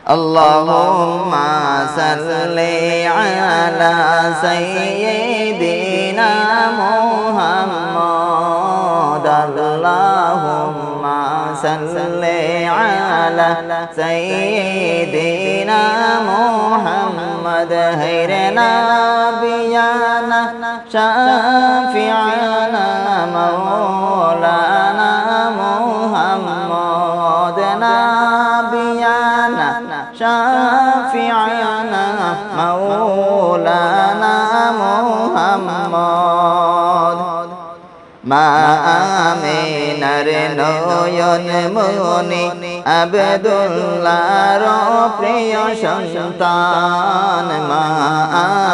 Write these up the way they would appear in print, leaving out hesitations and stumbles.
Allahumma salli ala sayyidina Muhammad. Allahumma salli ala sayyidina Muhammad. Hayre nabiyana shafi'ana maulana Muhammad. Nabiyana shafi'ana maulana Muhammad. মা আমিনার নয়ন মনি আব্দুল্লাহর প্রিয় সন্তান। মা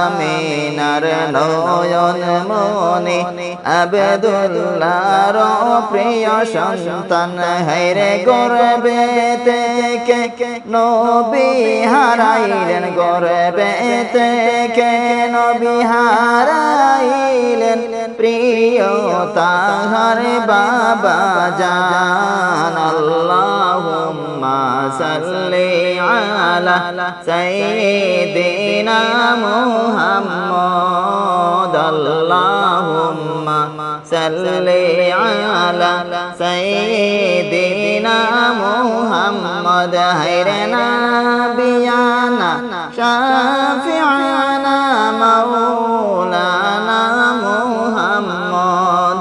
আমিনার নয়ন মনি আব্দুল্লাহর প্রিয় সন্তান। হায়রে গর্বে থেকে নবী হারাইলেন, গর্বে থেকে নবী হারাইলেন। প্রিয় তাহার বাবা জান। আল্লাহুম্মা সাল্লি আলা সাইয়্যিদিনা মুহাম্মদ। আল্লাহুম্মা সাল্লি আলা সাইয়্যিদিনা মুহাম্মদ। হায়রে নাবিয়ানা শাফি'ানা মাওলানা মুহাম্মদ।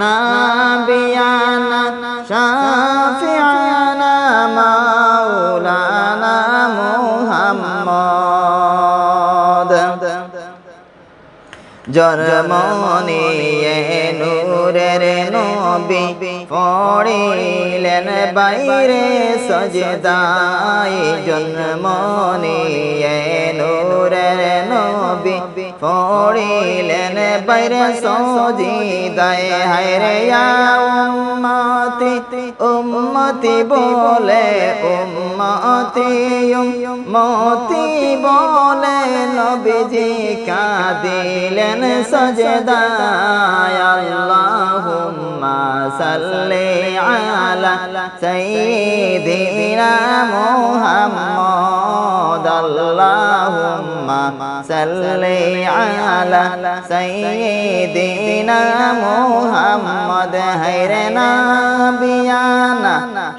নাবিয়ানা শাফি'ানা মাওলানা মুহাম্মদ। জন্ম নিয়ে নূরের নবী পড়িলেন বাইরে সজদায়। জন্ম নিয়ে নূরের নবী পড়িলেন বাইরে সজদায়। হায়রে ইয়া উম্মতি উম্মতি বলে, উম্মতি উম্মতি বলে নবীজি কাঁদিলেন সজদায়। আল্লাহুম্মা সাল্লি আলা সাইয়্যিদিনা মুহাম্মদ। আল্লাহুম্মা সাল্লি আলা সাইয়্যিদিনা মুহাম্মদ। হায়রে নাবিয়ানা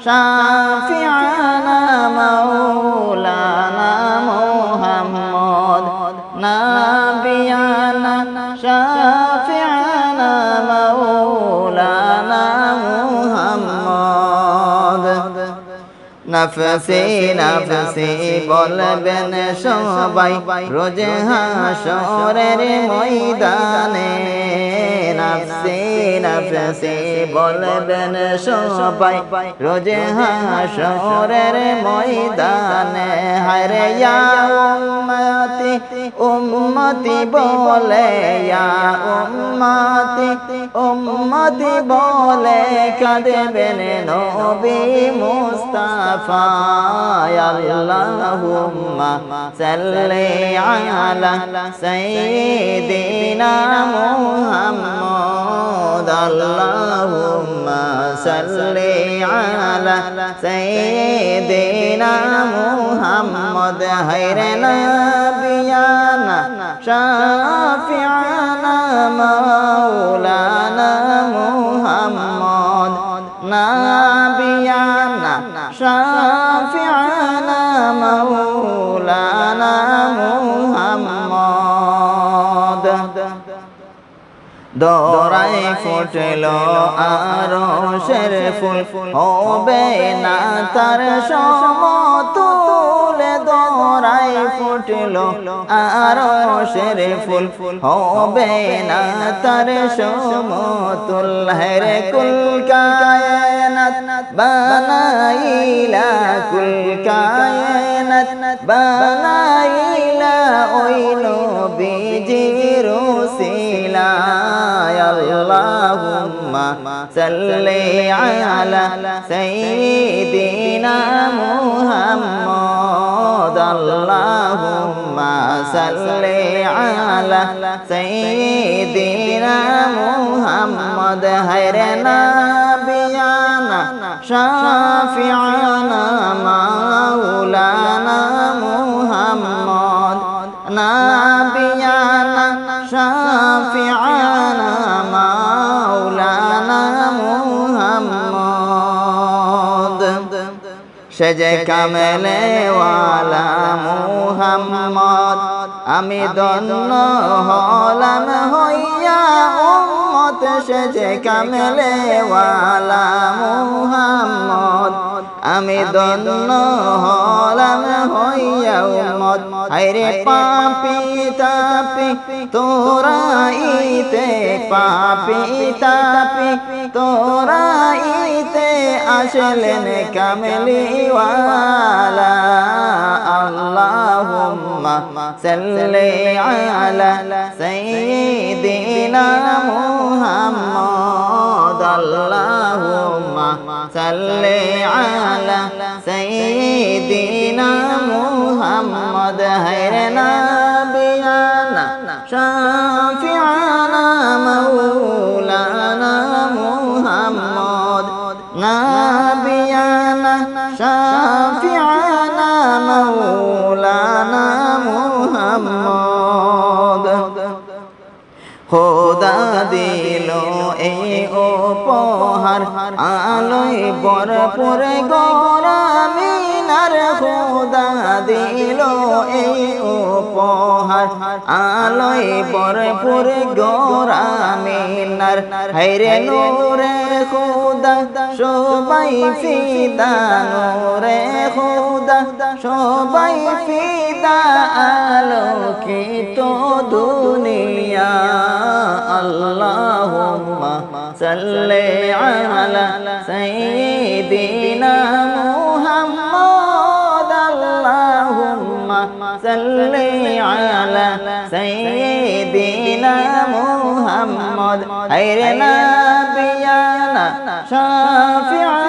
শাফি'ানা মাওলানা মুহাম্মদ। নাবিয়ানা শাফি'ানা মাওলানা মুহাম্মদ। নফসি নফসি বলবেন সবাই রোজ হাশরের ময়দানে। নফসি নফসি বলবেন সবাই রোজ হাশরের ময়দানে। হায়রে ইয়া উম্মতি উম্মতি বলে, ইয়া উম্মতি উম্মতি বলে কাঁদবেন নবী মুস্তাফা। আল্লাহুম্মা সাল্লি আলা সাইয়্যিদিনা মুহাম্মদ। আল্লাহুম্মা সাল্লি আলা সাইয়্যিদিনা মুহাম্মদ। হায়রে নাবিয়ানা শাফি'ানা মাওলানা মুহাম্মদ। নাবিয়ানা শাফি'ানা মাওলানা মুহাম্মদ। দরাই ফুটলো আরশের ফুল, হবে না তার সমতুল। দরাই ফুটলো আরশের ফুল, হবে না তার সমতুল। হেরে কুল কায়নাত বানাইলা, কুল কায়নাত বানাইলা ওই নবীজির উসিলায়। আল্লাহুম্মা সাল্লি আলা সাইয়্যিদিনা মুহাম্মদ। আল্লাহুম্মা সাল্লি আলা সাইয়্যিদিনা মুহাম্মদ। হায়রে নাবিয়ানা শাফি'ানা মাওলানা নাবিয়ানা শাফিআনা মাওলানা মুহাম্মদ সেজে কামেলে ওয়ালা মুহাম্মদ আমি ধন্য হলাম হইয়া উম্মত সেজে কামেলে ওয়ালা মুহাম্মদ আমি ধন্য হলাম হইয়া উম্মত হায়রে পাপী তাপী তোরাইতে পাপী তাপী তোরাইতে আসলেন কামেলি ওয়ালা আল্লাহুম্মা সাল্লি আলা সাইয়্যিদিনা মুহাম্মদ আল্লাহুম্মা সাল্লি আলা সাইয়্যিদিনা মুহাম্মদ হায়রে নাবিয়ানা শাফিআনা মাওলানা মুহাম্মদ নাবিয়ানা শাফিআনা মাওলানা মুহাম্মদ খোদা দিল এই উপহার আলোয় ভরপুর গোরামিনার খোদা দিল এই উপহার আলোয় ভরপুর গোরামিনার হায়রে নূরে খোদা সবাই ফিদা নূরে খোদা সবাই ফিদা আলোকিত দুনিয়া আল্লাহুম্মা সাল্লি আলা সাইয়্যিদিনা মুহাম্মদ আল্লাহুম্মা সাল্লি আলা সাইয়্যিদিনা মুহাম্মদ হায়রে নাবিয়ানা শাফিআনা